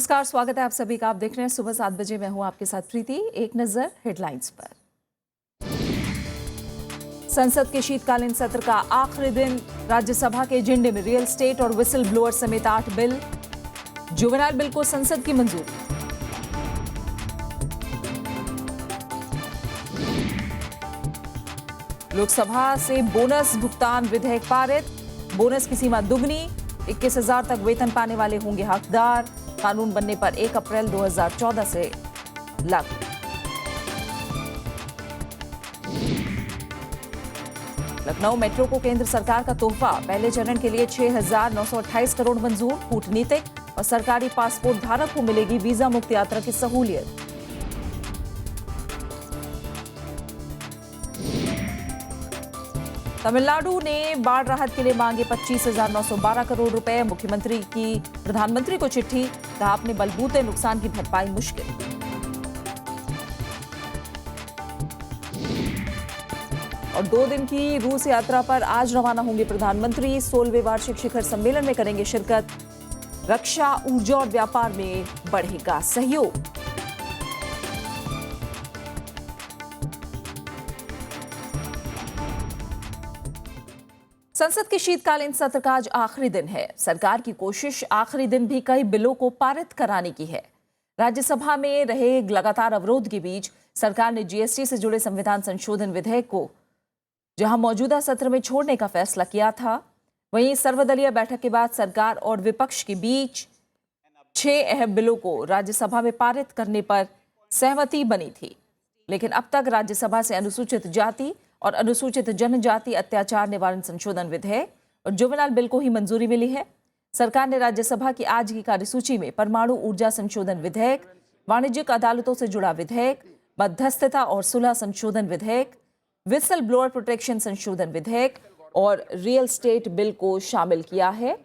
नमस्कार, स्वागत है आप सभी का। आप देख रहे हैं सुबह 7 बजे। मैं हूं आपके साथ प्रीति। एक नजर हेडलाइंस पर। संसद के शीतकालीन सत्र का आखिरी दिन, राज्यसभा के एजेंडे में रियल एस्टेट और व्हिसल ब्लोअर समेत 8 बिल। जुवेनाइल बिल को संसद की मंजूरी। लोकसभा से बोनस भुगतान विधेयक पारित। बोनस की सीमा दुगनी, 21,000 तक वेतन पाने वाले होंगे हकदार। कानून बनने पर 1 अप्रैल 2014 से लागू। लखनऊ मेट्रो को केंद्र सरकार का तोहफा। पहले चरण के लिए 6,928 करोड़ मंजूर। कूटनीतिक और सरकारी पासपोर्ट धारक को मिलेगी वीजा मुक्त यात्रा की सहूलियत। तमिलनाडु ने बाढ़ राहत के लिए मांगे 25,912 करोड़ रुपए। मुख्यमंत्री की प्रधानमंत्री को चिट्ठी, कहा अपने बलबूते नुकसान की भरपाई मुश्किल। और 2 दिन की रूस यात्रा पर आज रवाना होंगे प्रधानमंत्री। 16वें वार्षिक शिखर सम्मेलन में करेंगे शिरकत। रक्षा, ऊर्जा और व्यापार में बढ़ेगा सहयोग। संसद के शीतकालीन सत्र का आज आखिरी दिन है। सरकार की कोशिश आखिरी दिन भी कई बिलों को पारित कराने की है। राज्यसभा में रहे लगातार अवरोध के बीच सरकार ने जीएसटी से जुड़े संविधान संशोधन विधेयक को जहां मौजूदा सत्र में छोड़ने का फैसला किया था, वहीं सर्वदलीय बैठक के बाद सरकार और विपक्ष के बीच 6 अहम बिलों को राज्यसभा में पारित करने पर सहमति बनी थी। लेकिन अब तक राज्यसभा से अनुसूचित जाति और अनुसूचित जनजाति अत्याचार निवारण संशोधन विधेयक और जुवेनाइल बिल को ही मंजूरी मिली है। सरकार ने राज्यसभा की आज की कार्यसूची में परमाणु ऊर्जा संशोधन विधेयक, वाणिज्यिक अदालतों से जुड़ा विधेयक, मध्यस्थता और सुलह संशोधन विधेयक, व्हिसल ब्लोअर प्रोटेक्शन संशोधन विधेयक और रियल एस्टेट बिल को शामिल किया है।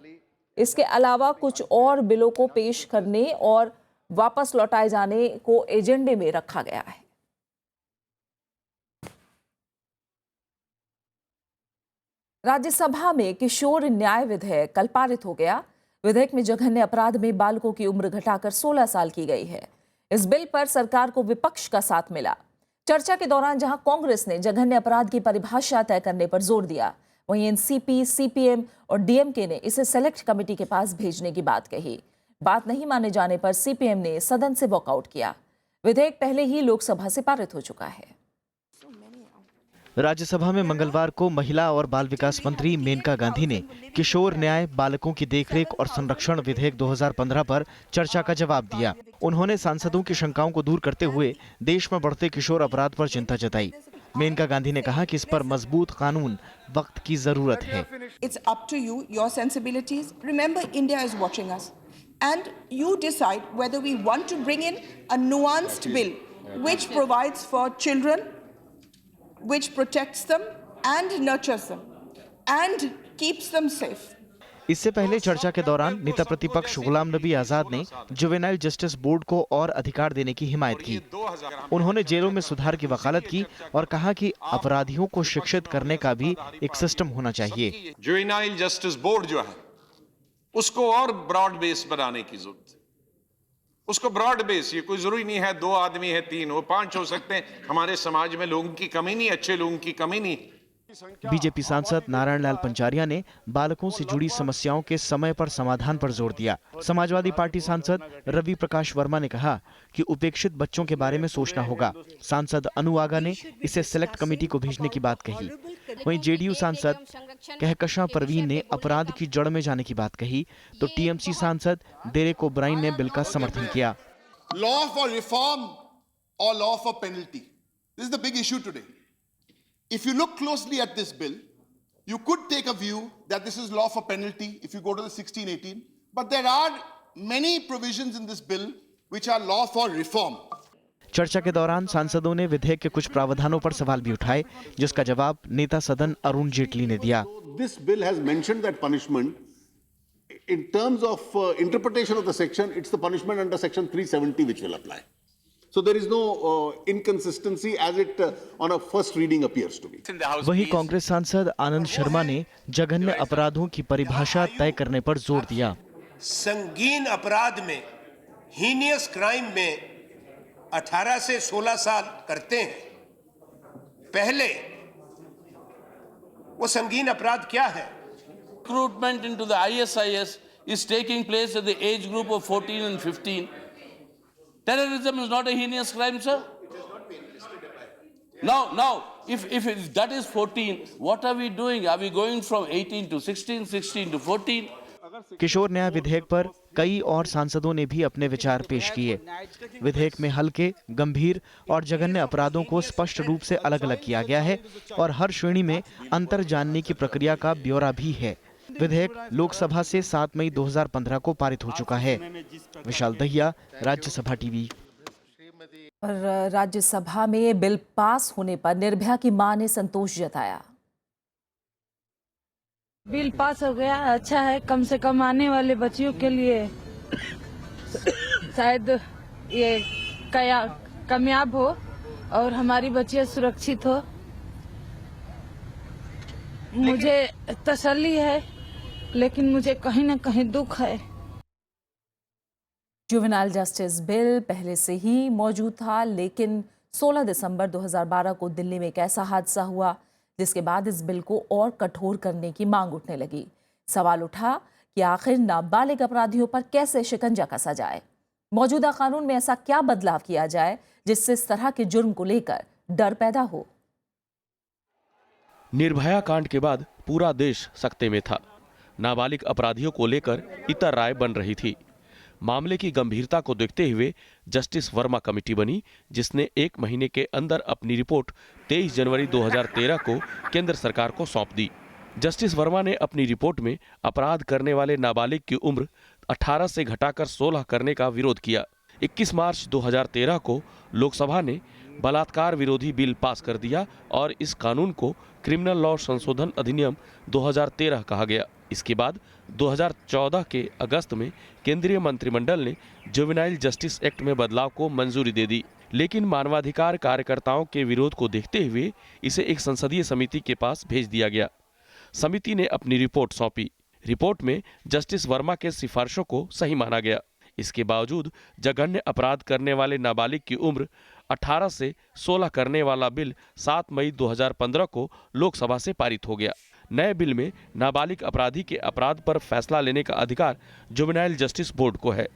इसके अलावा कुछ और बिलों को पेश करने और वापस लौटाए जाने को एजेंडे में रखा गया है। राज्यसभा में किशोर न्याय विधेयक कल पारित हो गया। विधेयक में जघन्य अपराध में बालकों की उम्र घटाकर 16 साल की गई है। इस बिल पर सरकार को विपक्ष का साथ मिला। चर्चा के दौरान जहां कांग्रेस ने जघन्य अपराध की परिभाषा तय करने पर जोर दिया, वहीं एनसीपी, सीपीएम और डीएमके ने इसे सेलेक्ट कमेटी के पास भेजने की बात कही। बात नहीं माने जाने पर सीपीएम ने सदन से वॉकआउट किया। विधेयक पहले ही लोकसभा से पारित हो चुका है। राज्यसभा में मंगलवार को महिला और बाल विकास मंत्री मेनका गांधी ने किशोर न्याय, बालकों की देखरेख और संरक्षण विधेयक 2015 पर चर्चा का जवाब दिया। उन्होंने सांसदों की शंकाओं को दूर करते हुए देश में बढ़ते किशोर अपराध पर चिंता जताई। मेनका गांधी ने कहा कि इस पर मजबूत कानून वक्त की जरूरत है। It's up to you, your sensibilities. Remember, India is watching us, and you decide whether we want to bring in a nuanced bill which provides for children, which protects them and nurtures them and keeps them safe. इससे पहले चर्चा के दौरान नेता प्रतिपक्ष गुलाम नबी आजाद ने juvenile justice board को और अधिकार देने की हिमायत की। उन्होंने जेलों में सुधार की वकालत की और कहा कि अपराधियों को शिक्षित करने का भी एक सिस्टम होना चाहिए। जुवेनाइल जस्टिस बोर्ड जो है उसको और ब्रॉड बेस बनाने की जरूरत है। उसको ब्रॉड बेस, ये कोई जरूरी नहीं है 2 आदमी है, 3 हो, 5 हो सकते हैं। हमारे समाज में लोगों की कमी नहीं, अच्छे लोगों की कमी नहीं। बीजेपी सांसद नारायण लाल पंचारिया ने बालकों से जुड़ी समस्याओं के समय पर समाधान पर जोर दिया। समाजवादी पार्टी सांसद रवि प्रकाश वर्मा ने कहा कि उपेक्षित बच्चों के बारे में सोचना होगा। सांसद अनु आगा ने इसे सेलेक्ट कमेटी को भेजने की बात कही। वहीं जेडीयू सांसद कहकशां परवीन ने अपराध की जड़ में जाने की बात कही, तो टीएमसी सांसद डेरेक ओब्रायन ने बिल का समर्थन किया। Law for reform or law for penalty? This is the big issue today. If you look closely at this bill, you could take a view that this is law for penalty if you go to the 1618, but there are many provisions in this bill which are law for reform. चर्चा के दौरान सांसदों ने विधेयक के कुछ प्रावधानों पर सवाल भी उठाए, जिसका जवाब नेता सदन अरुण जेटली ने दिया। This bill has mentioned that punishment in terms of interpretation of the section, it's the punishment under section 370 which will apply. So there is no inconsistency as it on a first reading appears to be. वहीं कांग्रेस सांसद आनंद शर्मा ने जघन्य अपराधों की परिभाषा तय करने पर जोर दिया। संगीन अपराध में हीनियस क्राइम में 18 से 16 साल करते हैं, पहले वो संगीन अपराध क्या है? Recruitment into the ISIS is taking place at the age group of 14 and 15. Terrorism is not a heinous crime, sir. Now, if that is 14, what are we doing? Are we going from 18 to 16, 16 to 14? किशोर न्याय विधेयक पर कई और सांसदों ने भी अपने विचार पेश किए। विधेयक में हल्के, गंभीर और जघन्य अपराधों को स्पष्ट रूप से अलग अलग किया गया है और हर श्रेणी में अंतर जानने की प्रक्रिया का ब्यौरा भी है। विधेयक लोकसभा से 7 मई 2015 को पारित हो चुका है। विशाल दहिया, राज्यसभा टीवी। और राज्यसभा में बिल पास होने पर निर्भया की मां ने संतोष जताया। बिल पास हो गया, अच्छा है। कम से कम आने वाले बच्चियों के लिए शायद ये कामयाब हो और हमारी बच्चियां सुरक्षित हो। मुझे तसल्ली है, लेकिन मुझे कहीं ना कहीं दुख है। जुवेनाइल जस्टिस बिल पहले से ही मौजूद था, लेकिन 16 दिसंबर 2012 को दिल्ली में एक ऐसा हादसा हुआ जिसके बाद इस बिल को और कठोर करने की मांग उठने लगी। सवाल उठा कि आखिर नाबालिग अपराधियों पर कैसे शिकंजा कसा जाए। मौजूदा कानून में ऐसा क्या बदलाव किया जाए जिससे इस तरह के जुर्म को लेकर डर पैदा हो। निर्भया कांड के बाद पूरा देश सकते में था। नाबालिग अपराधियों को लेकर इतर राय बन रही थी। मामले की गंभीरता को देखते हुए जस्टिस वर्मा कमेटी बनी, जिसने 1 महीने के अंदर अपनी रिपोर्ट 23 जनवरी 2013 को केंद्र सरकार को सौंप दी। जस्टिस वर्मा ने अपनी रिपोर्ट में अपराध करने वाले नाबालिग की उम्र 18 से घटाकर 16 करने का विरोध किया। 21 मार्च 2013 को लोकसभा ने बलात्कार विरोधी बिल पास कर दिया और इस कानून को क्रिमिनल लॉ संशोधन अधिनियम 2013 कहा गया। इसके बाद 2014 के अगस्त में केंद्रीय मंत्रिमंडल ने जुवेनाइल जस्टिस एक्ट में बदलाव को मंजूरी दे दी, लेकिन मानवाधिकार कार्यकर्ताओं के विरोध को देखते हुए इसे एक संसदीय समिति के पास भेज दिया गया। समिति ने अपनी रिपोर्ट सौंपी। रिपोर्ट में जस्टिस वर्मा के सिफारिशों को सही माना गया। इसके बावजूद जघन्य अपराध करने वाले नाबालिग की उम्र 18 से 16 करने वाला बिल 7 मई 2015 को लोकसभा से पारित हो गया। नए बिल में नाबालिग अपराधी के अपराध पर फैसला लेने का अधिकार जुवेनाइल जस्टिस बोर्ड को है।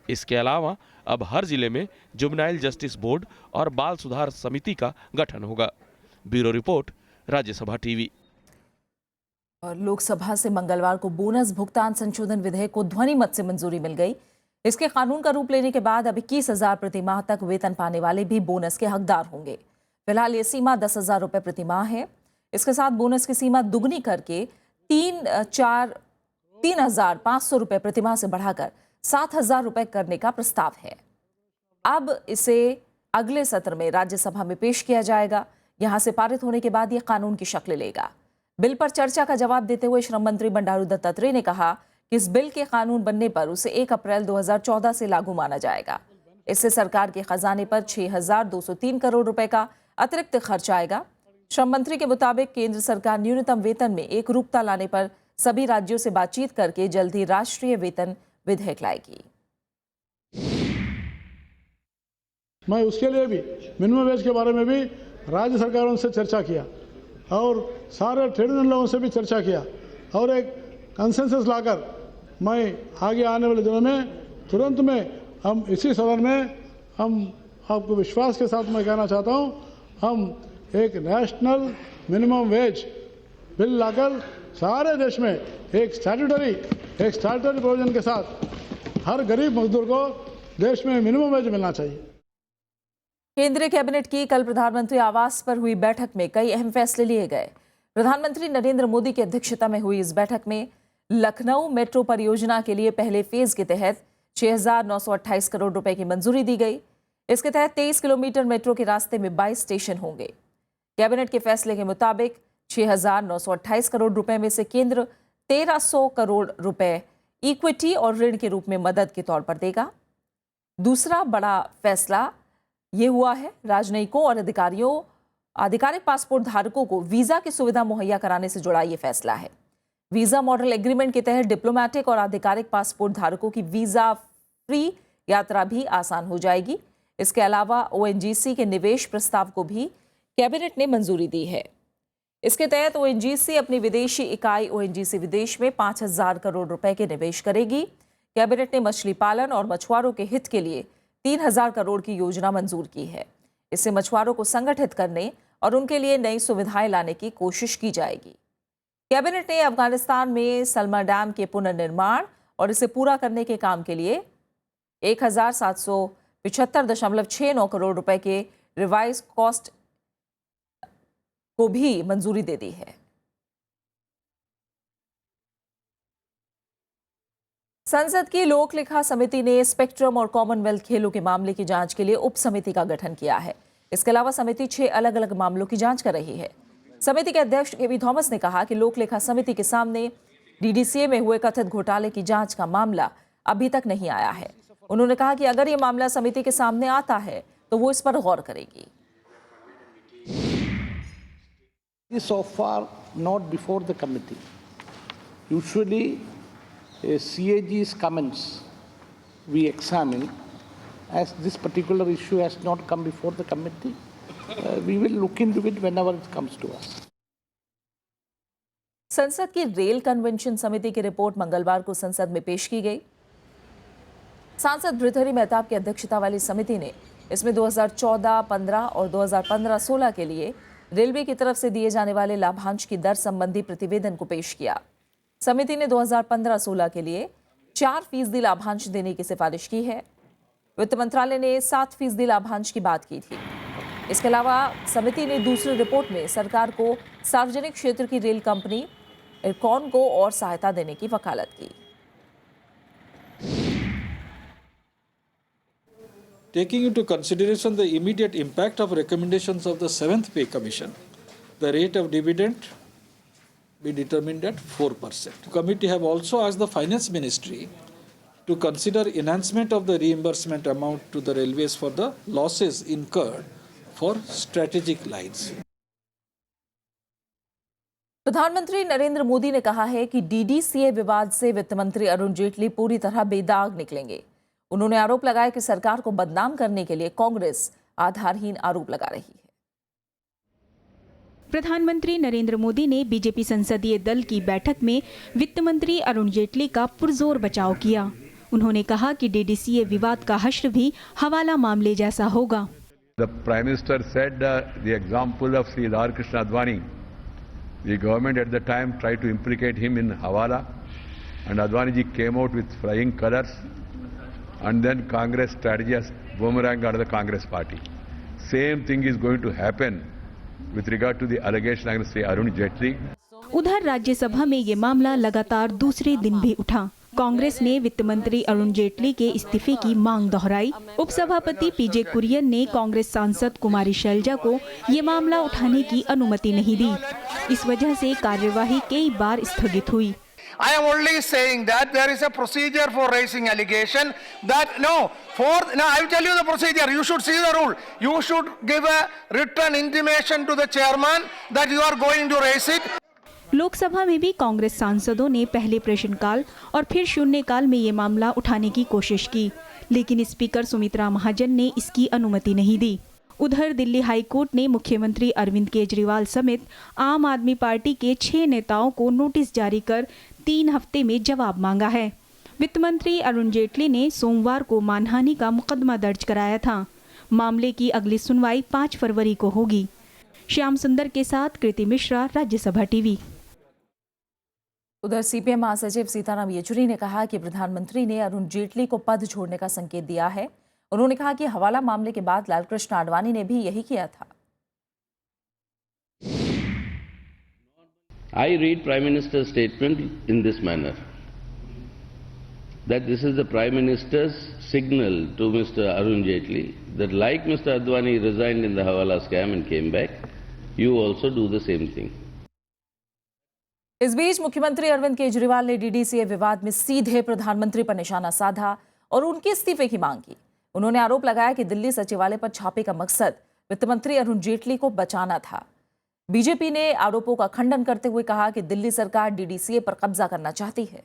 इसके अलावा अब हर जिले में जुवेनाइल जस्टिस बोर्ड और बाल सुधार समिति का गठन होगा। Bureau report, Rajya Sabha TV. और लोकसभा से मंगलवार को बोनस भुगतान संशोधन विधेयक को ध्वनि मत से मंजूरी मिल गई। इसके कानून का रूप लेने के बाद अब 21,000 प्रतिमाह तक वेतन पाने वाले भी बोनस के हकदार होंगे। फिलहाल ये सीमा 10,000 रुपए प्रतिमाह है। इसके साथ बोनस की सीमा दुगनी करके 3,500 रुपए प्रतिमाह से बढ़ाकर 7,000 रुपए करने का प्रस्ताव है। अब इसे अगले सत्र में राज्यसभा में पेश किया जाएगा। यहां से पारित होने के बाद यह कानून की शक्ल लेगा। बिल पर चर्चा का जवाब देते हुए श्रम मंत्री बंडारू दत्तात्रेय ने कहा कि इस बिल के कानून बनने पर उसे 1 अप्रैल 2014 से लागू माना जाएगा। इससे सरकार के खजाने पर 6,203 करोड़ रुपए का अतिरिक्त खर्च आएगा। श्रम मंत्री के मुताबिक केंद्र सरकार न्यूनतम वेतन में एकरूपता लाने पर सभी राज्यों से बातचीत करके जल्द ही राष्ट्रीय वेतन विधेयक लाएगी। मैं उसके लिए भी मिनिमम वेज के बारे में भी राज्य सरकारों से चर्चा किया और सारे ट्रेड यूनियन लोगों से भी चर्चा किया और एक कंसेंसस लाकर मैं आगे आने वाले दिनों में तुरंत में हम इसी सदन में हम आपको विश्वास के साथ मैं कहना चाहता हूं, हम एक नेशनल मिनिमम वेज बिल लाकर सारे देश में एक स्टैट्यूटरी प्रोविजन के साथ हर गरीब मजदूर को देश में मिनिमम वेज मिलना चाहिए। केंद्रीय कैबिनेट की कल प्रधानमंत्री आवास पर हुई बैठक में कई अहम फैसले लिए गए। प्रधानमंत्री नरेंद्र मोदी की अध्यक्षता में हुई इस बैठक में लखनऊ मेट्रो परियोजना के लिए पहले फेज के तहत 6,928 करोड़ रुपए की मंजूरी दी गई। इसके तहत 23 किलोमीटर मेट्रो के रास्ते में 22 स्टेशन होंगे। कैबिनेट के फैसले के मुताबिक 6,928 करोड़ रुपए में से केंद्र 1,300 करोड़ रुपए इक्विटी और ऋण के रूप में मदद के तौर पर देगा। दूसरा बड़ा फैसला ये हुआ है राजनयिकों और आधिकारिक पासपोर्ट धारकों को वीजा की सुविधा मुहैया कराने से जुड़ा ये फैसला है। वीजा मॉडल एग्रीमेंट के तहत डिप्लोमेटिक और आधिकारिक पासपोर्ट धारकों की वीजा फ्री यात्रा भी आसान हो जाएगी। इसके अलावा ओएनजीसी के निवेश प्रस्ताव को भी कैबिनेट ने मंजूरी दी है। इसके तहत ओएनजीसी अपनी विदेशी इकाई ओएनजीसी विदेश में 5,000 करोड़ रुपए के निवेश करेगी। कैबिनेट ने मछली पालन और मछुआरों के हित के लिए 3,000 करोड़ की योजना मंजूर की है। इससे मछुआरों को संगठित करने और उनके लिए नई सुविधाएं लाने की कोशिश की जाएगी। कैबिनेट ने अफगानिस्तान में सलमा डैम के पुनर्निर्माण और इसे पूरा करने के काम के लिए 1,775.69 करोड़ रुपए के रिवाइज कॉस्ट को भी मंजूरी दे दी है। संसद की लोक लेखा समिति ने स्पेक्ट्रम और कॉमनवेल्थ खेलों के मामले की जांच के लिए उप समिति का गठन किया है। इसके अलावा समिति 6 अलग अलग मामलों की जांच कर रही है। समिति के अध्यक्ष केवी थॉमस ने कहा कि लोक लेखा समिति के सामने डीडीसीए में हुए कथित घोटाले की जांच का मामला अभी तक नहीं आया है। उन्होंने कहा कि अगर ये मामला समिति के सामने आता है तो वो इस पर गौर करेगी। So far not before the committee. Usually CAG's comments we examine. As this particular issue has not come before the committee, we will look into it whenever it comes to us. संसद की rail convention समिति की report मंगलवार को संसद में पेश की गई। सांसद भृतहरि मेहताब की अध्यक्षता वाली समिति ने इसमें 2014-15 और 2015-16 के लिए रेलवे की तरफ से दिए जाने वाले लाभांश की दर संबंधी प्रतिवेदन को पेश किया। समिति ने 2015-16 के लिए 4% लाभांश देने की सिफारिश की है। वित्त मंत्रालय ने 7% लाभांश की बात की थी। इसके अलावा समिति ने दूसरी रिपोर्ट में सरकार को सार्वजनिक क्षेत्र की रेल कंपनी इरकॉन को और सहायता देने की वकालत की। Taking into consideration the immediate impact of recommendations of the 7th Pay Commission, the rate of dividend be determined at 4%. The committee have also asked the Finance Ministry to consider enhancement of the reimbursement amount to the railways for the losses incurred for strategic lines. प्रधानमंत्री नरेंद्र मोदी ने कहा है कि DDCA विवाद से वित्त मंत्री अरुण जेटली पूरी तरह बेदाग निकलेंगे। उन्होंने आरोप लगाया कि सरकार को बदनाम करने के लिए कांग्रेस आधारहीन आरोप लगा रही है। प्रधानमंत्री नरेंद्र मोदी ने बीजेपी संसदीय दल की बैठक में वित्त मंत्री अरुण जेटली का पुरजोर बचाव किया। उन्होंने कहा कि डीडीसीए विवाद का हश्र भी हवाला मामले जैसा होगा। The Prime Minister said the example of Sri Radhakrishnan Advani. The government at the time tried to implicate him in Hawala, and Advani ji came out with flying colors, and then Congress strategy has boomerang out of the Congress party. Same thing is going to happen with regard to the allegation against Sri Arun Jetli. उधर राज्यसभा में ये मामला लगातार दूसरे दिन भी उठा। कांग्रेस ने वित्त मंत्री अरुण जेटली के इस्तीफे की मांग दोहराई। उपसभापति पीजे कुरियन ने कांग्रेस सांसद कुमारी शैलजा को ये मामला उठाने की अनुमति नहीं दी। इस वजह से कार्यवाही कई बार स्थगित हुई। I am only saying that there is a procedure for raising allegation. I will tell you the procedure. You should see the rule. You should give a written intimation to the chairman that you are going to raise it. Lok Sabha में भी कांग्रेस सांसदों ने पहले प्रश्नकाल और फिर शून्यकाल में ये मामला उठाने की कोशिश की, लेकिन स्पीकर सुमित्रा महाजन ने इसकी अनुमति नहीं दी। उधर दिल्ली हाई कोर्ट ने मुख्यमंत्री अरविंद केजरीवाल समेत आम आदमी पार्टी के 6 नेताओं को नोटिस जारी कर 3 हफ्ते में जवाब मांगा है। वित्त मंत्री अरुण जेटली ने सोमवार को मानहानि का मुकदमा दर्ज कराया था। मामले की अगली सुनवाई 5 फरवरी को होगी। श्याम सुंदर के साथ कृति मिश्रा, राज्यसभा टीवी। उधर सीपीएम महासचिव सीताराम येचुरी ने कहा कि प्रधानमंत्री ने अरुण जेटली को पद छोड़ने का संकेत दिया है। उन्होंने कहा कि हवाला मामले के बाद लालकृष्ण आडवाणी ने भी यही किया था। I read Prime Minister's statement in this manner, that this is the Prime Minister's signal to Mr. Arun Jetli that like Mr. Advani resigned in the Hawala scam and came back, you also do the same thing. इस बीच मुख्यमंत्री अरविंद केजरीवाल ने DDCA विवाद में सीधे प्रधानमंत्री पर निशाना साधा और उनके इस्तीफे की मांग की। उन्होंने आरोप लगाया कि दिल्ली सचिवालय पर छापे का मकसद वित्त मंत्री अरुण जेटली को बचाना था। बीजेपी ने आरोपों का खंडन करते हुए कहा कि दिल्ली सरकार डीडीसीए पर कब्जा करना चाहती है।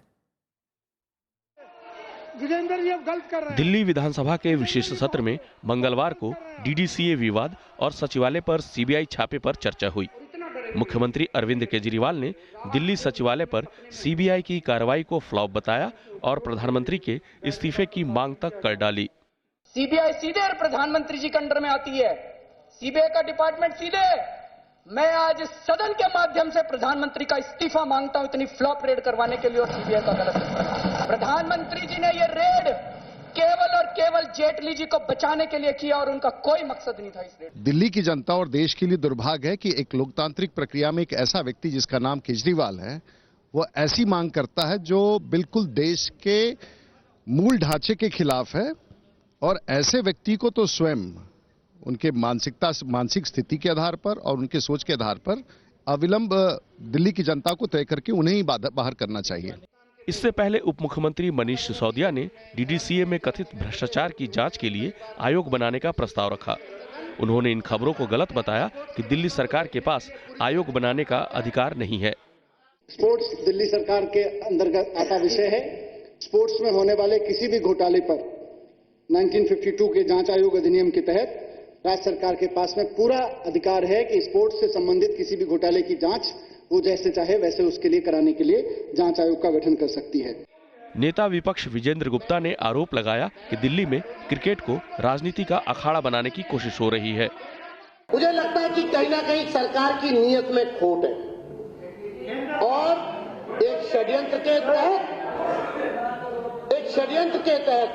विजेंद्र जी अब गलत कर रहे हैं। दिल्ली विधानसभा के विशेष सत्र में मंगलवार को डीडीसीए विवाद और सचिवालय पर सीबीआई छापे पर चर्चा हुई। मुख्यमंत्री अरविंद केजरीवाल ने दिल्ली सचिवालय पर सीबीआई की कार्रवाई को फ्लॉप बताया और प्रधानमंत्री के इस्तीफे की मांग तक कर डाली। सीबीआई सीधे प्रधानमंत्री जी के अंडर में आती है, सीबीआई का डिपार्टमेंट सीधे। मैं आज सदन के माध्यम से प्रधानमंत्री का इस्तीफा मांगता हूं, इतनी फ्लॉप रेड करवाने के लिए और सीबीआई का गलत इस्तेमाल। प्रधानमंत्री जी ने ये रेड केवल और केवल जेटली जी को बचाने के लिए किया और उनका कोई मकसद नहीं था इस रेड। दिल्ली की जनता और देश के लिए दुर्भाग्य है कि एक लोकतांत्रिक प्रक्रिया में एक ऐसा व्यक्ति जिसका नाम केजरीवाल है, वो ऐसी मांग करता है जो बिल्कुल देश के मूल ढांचे के खिलाफ है। और ऐसे व्यक्ति को तो स्वयं उनके मानसिक स्थिति के आधार पर और उनके सोच के आधार पर अविलंब दिल्ली की जनता को तय करके उन्हें ही बाहर करना चाहिए। इससे पहले उप मुख्यमंत्री मनीष सिसोदिया ने डीडीसीए में कथित भ्रष्टाचार की जांच के लिए आयोग बनाने का प्रस्ताव रखा। उन्होंने इन खबरों को गलत बताया कि दिल्ली सरकार के पास आयोग बनाने का अधिकार नहीं है। स्पोर्ट्स दिल्ली सरकार के अंतर्गत आता विषय है। स्पोर्ट्स में होने वाले किसी भी घोटाले पर 1952 के जांच आयोग अधिनियम के तहत राज्य सरकार के पास में पूरा अधिकार है कि स्पोर्ट्स से संबंधित किसी भी घोटाले की जांच वो जैसे चाहे वैसे उसके लिए कराने के लिए जांच आयोग का गठन कर सकती है। नेता विपक्ष विजेंद्र गुप्ता ने आरोप लगाया कि दिल्ली में क्रिकेट को राजनीति का अखाड़ा बनाने की कोशिश हो रही है। मुझे लगता है कि कहीं ना कहीं सरकार की नीयत में खोट है और एक षड्यंत्र के तहत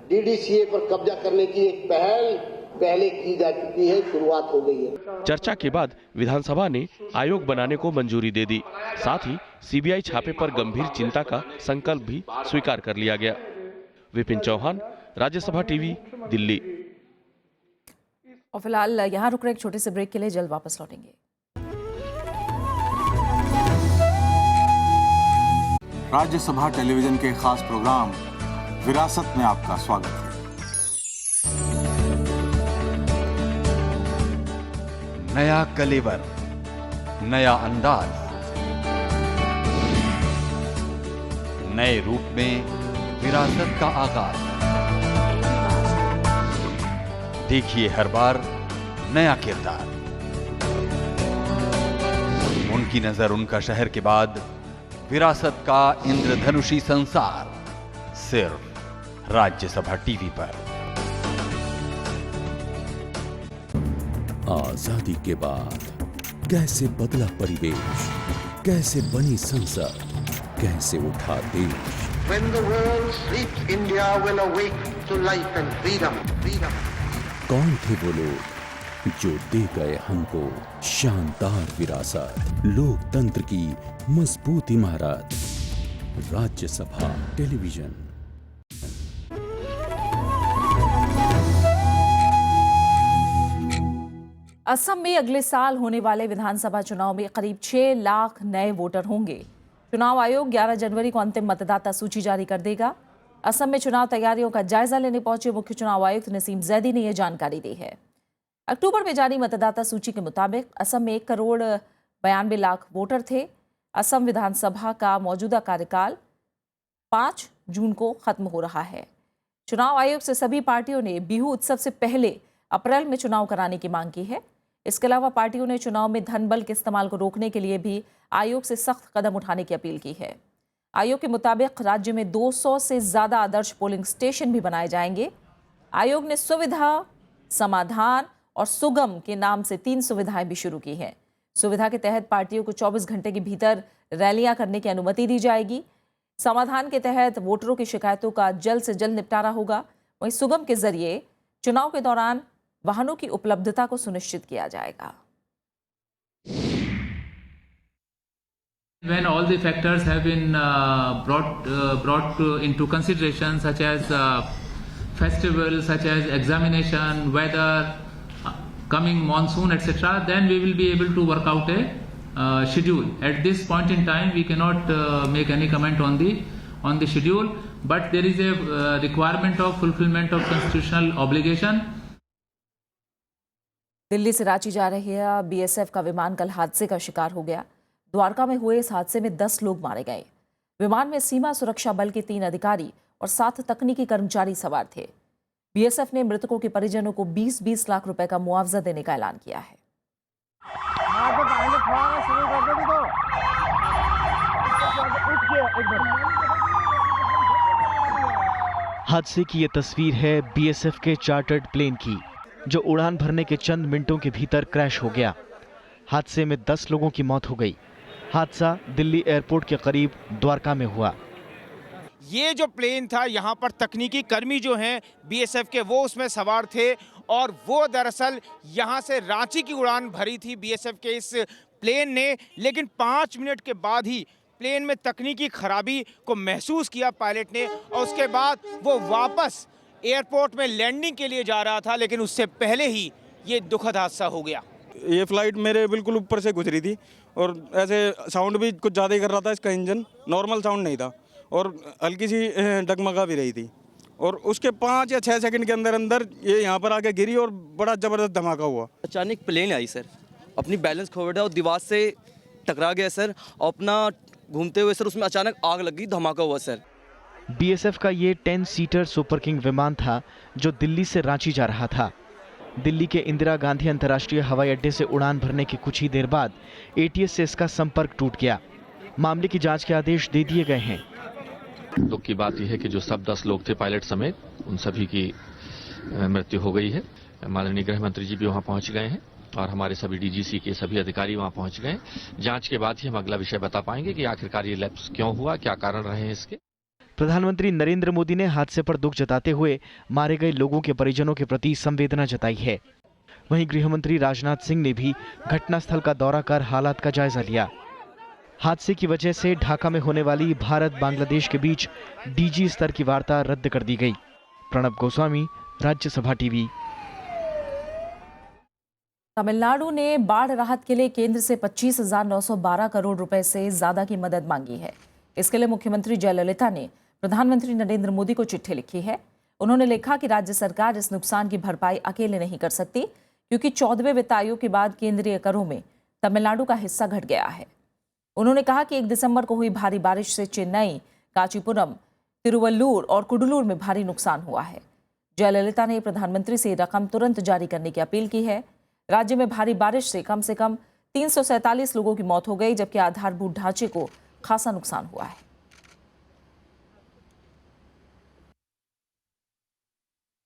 डीडीसीए पर कब्जा करने की एक पहल पहले की जा चुकी है, शुरुआत हो गई है। चर्चा के बाद विधानसभा ने आयोग बनाने को मंजूरी दे दी। साथ ही सीबीआई छापे पर गंभीर चिंता का संकल्प भी स्वीकार कर लिया गया। विपिन चौहान, राज्यसभा टीवी, दिल्ली। और फिलहाल यहाँ रुक रहे एक छोटे से ब्रेक के लिए, जल्द वापस लौटेंगे। राज्यसभा टेलीविजन के खास प्रोग्राम विरासत में आपका स्वागत है। नया कलेवर, नया अंदाज, नए रूप में विरासत का आगाज। देखिए हर बार नया किरदार। उनकी नजर उनका शहर के बाद विरासत का इंद्रधनुषी संसार, सिर्फ राज्यसभा टीवी पर। आजादी के बाद कैसे बदला परिवेश, कैसे बनी संसद, कैसे उठा देश। When the world sleeps, India will awake to life and freedom. कौन थे वो लोग जो दे गए हमको शानदार विरासत, लोकतंत्र की मजबूत इमारत। राज्यसभा टेलीविजन। असम में अगले साल होने वाले विधानसभा चुनाव में करीब 6 लाख नए वोटर होंगे। चुनाव आयोग 11 जनवरी को अंतिम मतदाता सूची जारी कर देगा। असम में चुनाव तैयारियों का जायजा लेने पहुंचे मुख्य चुनाव आयुक्त नसीम जैदी ने यह जानकारी दी है। अक्टूबर में जारी मतदाता सूची के मुताबिक असम में 1,92,00,000 वोटर थे। असम विधानसभा का मौजूदा कार्यकाल 5 जून को खत्म हो रहा है। चुनाव आयोग से सभी पार्टियों ने बिहू उत्सव से पहले अप्रैल में चुनाव कराने की मांग की है। इसके अलावा पार्टियों ने चुनाव में धन बल के इस्तेमाल को रोकने के लिए भी आयोग से सख्त कदम उठाने की अपील की है। आयोग के मुताबिक राज्य में 200 से ज्यादा आदर्श पोलिंग स्टेशन भी बनाए जाएंगे। आयोग ने सुविधा, समाधान और सुगम के नाम से 3 सुविधाएं भी शुरू की हैं। सुविधा के तहत पार्टियों को 24 घंटे के भीतर रैलियां करने की अनुमति दी जाएगी। समाधान के तहत वोटरों की शिकायतों का जल्द से जल्द निपटारा होगा। वहीं सुगम के जरिए चुनाव के दौरान वाहनों की उपलब्धता को सुनिश्चित किया जाएगा। When all the factors have been brought into consideration, such as festivals, such as examination, weather, coming monsoon, etc., then we will be able to work out a schedule. At this point in time, we cannot make any comment on the schedule, but there is a requirement of fulfillment of constitutional obligation. Delhi से रांची जा रही BSF का विमान कल हादसे का शिकार हो गया। द्वारका में हुए इस हादसे में 10 लोग मारे गए। विमान में सीमा सुरक्षा बल के 3 अधिकारी और 7 तकनीकी कर्मचारी सवार थे। बीएसएफ ने मृतकों के परिजनों को 20-20 लाख रुपए का मुआवजा देने का ऐलान किया है। हादसे की ये तस्वीर है बीएसएफ के चार्टर्ड प्लेन की, जो उड़ान भरने के चंद मिनटों के भीतर क्रैश हो गया। हादसे में 10 लोगों की मौत हो गई। हादसा दिल्ली एयरपोर्ट के करीब द्वारका में हुआ। ये जो प्लेन था, यहाँ पर तकनीकी कर्मी जो हैं बीएसएफ के, वो उसमें सवार थे और वो दरअसल यहाँ से रांची की उड़ान भरी थी बीएसएफ के इस प्लेन ने, लेकिन 5 मिनट के बाद ही प्लेन में तकनीकी खराबी को महसूस किया पायलट ने और उसके बाद वो वापस एयरपोर्ट में लैंडिंग के लिए जा रहा था, लेकिन उससे पहले ही ये दुखद हादसा हो गया। ये फ्लाइट मेरे बिल्कुल ऊपर से गुजरी थी और ऐसे साउंड भी कुछ ज़्यादा ही कर रहा था। इसका इंजन नॉर्मल साउंड नहीं था और हल्की सी डगमगा भी रही थी और उसके 5 या 6 सेकंड के अंदर अंदर ये यहाँ पर आके गिरी और बड़ा ज़बरदस्त धमाका हुआ। अचानक प्लेन आई सर, अपनी बैलेंस खो बैठा और दीवार से टकरा गया सर, और अपना घूमते हुए सर उसमें अचानक आग लगी, धमाका हुआ सर। बीएसएफ का ये 10 सीटर सुपर किंग विमान था जो दिल्ली से रांची जा रहा था। दिल्ली के इंदिरा गांधी अंतर्राष्ट्रीय हवाई अड्डे से उड़ान भरने के कुछ ही देर बाद एटीएस से इसका संपर्क टूट गया। मामले की जांच के आदेश दे दिए गए हैं। दुख की बात यह है कि जो सब 10 लोग थे पायलट समेत, उन सभी की मृत्यु हो गई है। माननीय गृह मंत्री जी भी वहां पहुंच गए हैं और हमारे सभी डीजीसी के सभी अधिकारी वहां पहुंच गए। जांच के बाद ही हम अगला विषय बता पाएंगे कि आखिरकार ये लैप्स क्यों हुआ, क्या कारण रहे हैं इसके। प्रधानमंत्री नरेंद्र मोदी ने हादसे पर दुख जताते हुए मारे गए लोगों के परिजनों के प्रति संवेदना जताई है। वहीं गृहमंत्री राजनाथ सिंह ने भी घटनास्थल का दौरा कर हालात का जायजा लिया। हादसे की वजह से ढाका में होने वाली भारत बांग्लादेश के बीच डीजी स्तर की वार्ता रद्द कर दी गई। प्रणब गोस्वामी, राज्यसभा टीवी। तमिलनाडु ने बाढ़ राहत के लिए केंद्र से 25,912 करोड़ रुपए से ज्यादा की मदद मांगी है। इसके लिए मुख्यमंत्री जयललिता ने प्रधानमंत्री नरेंद्र मोदी को चिट्ठी लिखी है। उन्होंने लिखा कि राज्य सरकार इस नुकसान की भरपाई अकेले नहीं कर सकती, क्योंकि 14वें वित्त आयोग के बाद केंद्रीय करों में तमिलनाडु का हिस्सा घट गया है। उन्होंने कहा कि 1 दिसंबर को हुई भारी बारिश से चेन्नई, कांचीपुरम, तिरुवल्लूर और कुडलूर में भारी नुकसान हुआ है। जयललिता ने प्रधानमंत्री से रकम तुरंत जारी करने की अपील की है। राज्य में भारी बारिश से कम 347 लोगों की मौत हो गई, जबकि आधारभूत ढांचे को खासा नुकसान हुआ है।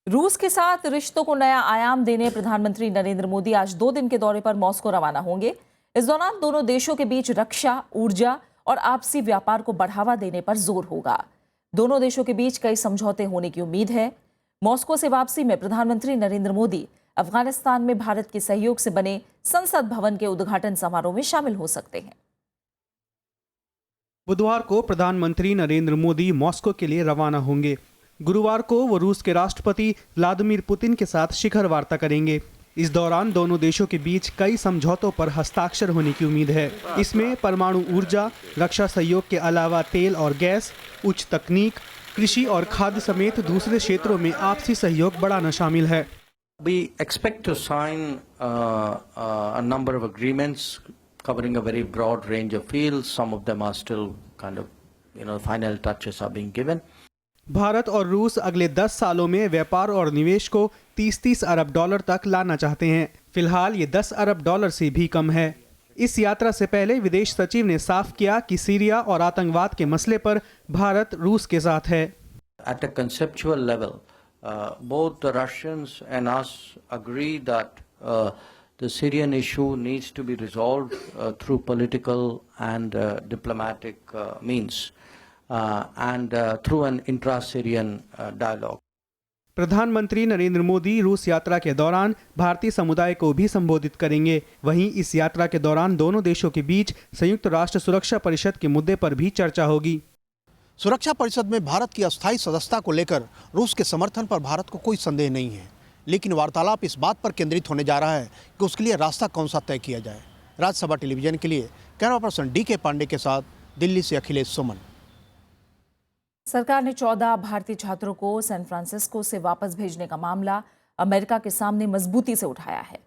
रूस के साथ रिश्तों को नया आयाम देने प्रधानमंत्री नरेंद्र मोदी आज 2 दिन के दौरे पर मॉस्को रवाना होंगे। इस दौरान दोनों देशों के बीच रक्षा, ऊर्जा और आपसी व्यापार को बढ़ावा देने पर जोर होगा। दोनों देशों के बीच कई समझौते होने की उम्मीद है। मॉस्को से वापसी में प्रधानमंत्री नरेंद्र मोदी अफगानिस्तान में भारत के सहयोग से बने संसद भवन के उद्घाटन समारोह में शामिल हो सकते हैं। बुधवार को प्रधानमंत्री नरेंद्र मोदी मॉस्को के लिए रवाना होंगे। गुरुवार को वो रूस के राष्ट्रपति व्लादिमीर पुतिन के साथ शिखर वार्ता करेंगे। इस दौरान दोनों देशों के बीच कई समझौतों पर हस्ताक्षर होने की उम्मीद है। इसमें परमाणु ऊर्जा, रक्षा सहयोग के अलावा तेल और गैस, उच्च तकनीक, कृषि और खाद्य समेत दूसरे क्षेत्रों में आपसी सहयोग बढ़ाना शामिल है। We expect to sign a number of agreements covering a very broad range of fields. Some of them are still kind of, final touches are being given. Bharat और रूस अगले 10 सालों में व्यापार और निवेश को 30-30 अरब डॉलर तक लाना चाहते हैं। फिलहाल ये 10 अरब डॉलर से भी कम है। इस यात्रा से पहले विदेश सचिव ने साफ किया कि सीरिया और आतंकवाद के मसले पर भारत रूस के साथ है। At a conceptual level, both the Russians and us agree that the Syrian issue needs to be resolved through political and diplomatic means and through an intra-Syrian dialogue. प्रधानमंत्री नरेंद्र मोदी रूस यात्रा के दौरान भारतीय समुदाय को भी संबोधित करेंगे। वहीं इस यात्रा के दौरान दोनों देशों के बीच संयुक्त राष्ट्र सुरक्षा परिषद के मुद्दे पर भी चर्चा होगी। सुरक्षा परिषद में भारत की अस्थायी सदस्यता को लेकर रूस के समर्थन पर भारत को कोई संदेह नहीं है, लेकिन वार्तालाप इस बात पर केंद्रित होने जा रहा है कि उसके लिए रास्ता कौन सा तय किया जाए। राज्यसभा टेलीविजन के लिए कैमरा पर्सन DK पांडे के साथ दिल्ली से अखिलेश सुमन। सरकार ने 14 भारतीय छात्रों को सैन फ्रांसिस्को से वापस भेजने का मामला अमेरिका के सामने मजबूती से उठाया है।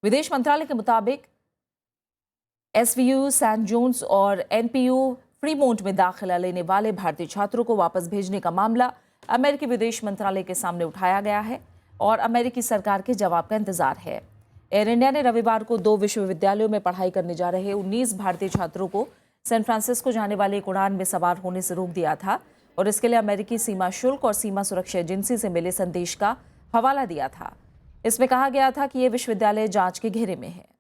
विदेश मंत्रालय के मुताबिक SVU, सैन जोन्स और NPU फ्रीमोंट में दाखिला लेने वाले भारतीय छात्रों को वापस भेजने का मामला अमेरिकी विदेश मंत्रालय के सामने उठाया गया है और अमेरिकी सरकार के जवाब का इंतजार है। एयर इंडिया ने रविवार को 2 विश्वविद्यालयों में पढ़ाई करने जा रहे 19 भारतीय छात्रों को सैन फ्रांसिस्को जाने वाले एक उड़ान में सवार होने से रोक दिया था और इसके लिए अमेरिकी सीमा शुल्क और सीमा सुरक्षा एजेंसी से मिले संदेश का हवाला दिया था। इसमें कहा गया था कि ये विश्वविद्यालय जांच के घेरे में है।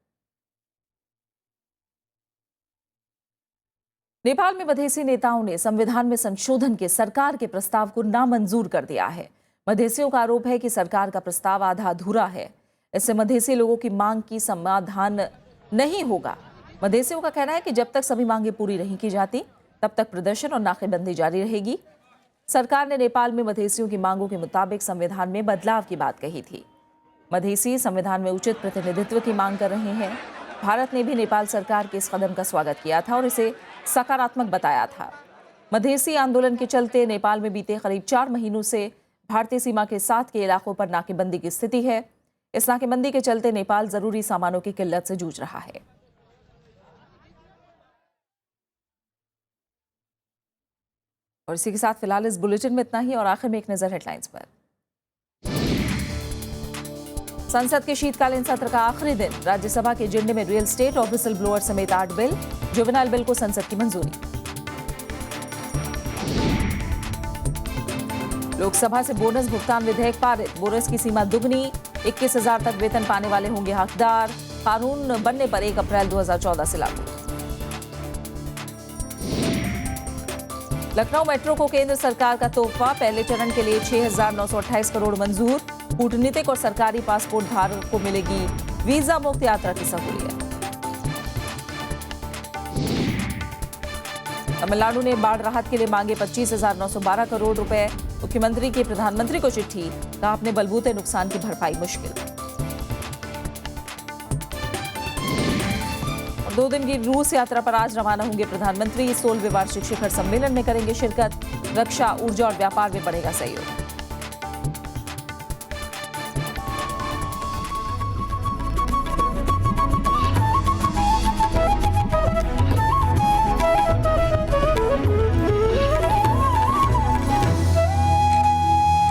नेपाल में मधेसी नेताओं ने संविधान में संशोधन के सरकार के प्रस्ताव को नामंजूर कर दिया है। मधेसियों का आरोप है कि सरकार का प्रस्ताव आधा अधूरा है। इससे मधेसी लोगों की मांग की समाधान नहीं होगा। मधेसियों का कहना है कि जब तक सभी मांगें पूरी नहीं की जाती तब तक प्रदर्शन और नाकेबंदी जारी रहेगी। सरकार ने नेपाल में मधेसियों की मांगों के मुताबिक संविधान में बदलाव की बात कही थी। मधेसी संविधान में उचित प्रतिनिधित्व की मांग कर रहे हैं। भारत ने भी नेपाल सरकार के इस कदम का स्वागत किया था और इसे सकारात्मक बताया था। मधेसी आंदोलन के चलते नेपाल में बीते करीब 4 महीनों से भारतीय सीमा के साथ के इलाकों पर नाकेबंदी की स्थिति है। इस नाकेबंदी के चलते नेपाल जरूरी सामानों की किल्लत से जूझ रहा है। और इसी के साथ फिलहाल इस बुलेटिन में इतना ही और आखिर में एक नजर हेडलाइंस पर। संसद के शीतकालीन सत्र का आखिरी दिन, राज्यसभा के एजेंडे में रियल एस्टेट और व्हिसल ब्लोअर समेत 8 बिल, जुवेनाइल बिल को संसद की मंजूरी। लोकसभा से बोनस भुगतान विधेयक पारित, बोनस की सीमा दुगनी, 21,000 तक वेतन पाने वाले होंगे हकदार। कानून बनने पर 1 अप्रैल 2014 से लागू। लखनऊ मेट्रो को केंद्र सरकार का तोहफा, पहले चरण के लिए 6,928 करोड़ मंजूर। कूटनीतिक और सरकारी पासपोर्ट धारक को मिलेगी वीजा मुक्त यात्रा की सहूलियत। तमिलनाडु ने बाढ़ राहत के लिए मांगे 25,912 करोड़ रुपए। मुख्यमंत्री की प्रधानमंत्री को चिट्ठी, कहा अपने बलबूते नुकसान की भरपाई मुश्किल। और 2 दिन की रूस यात्रा पर आज रवाना होंगे प्रधानमंत्री। 16वें वार्षिक शिखर सम्मेलन में करेंगे शिरकत। रक्षा, ऊर्जा और व्यापार में बढ़ेगा सहयोग।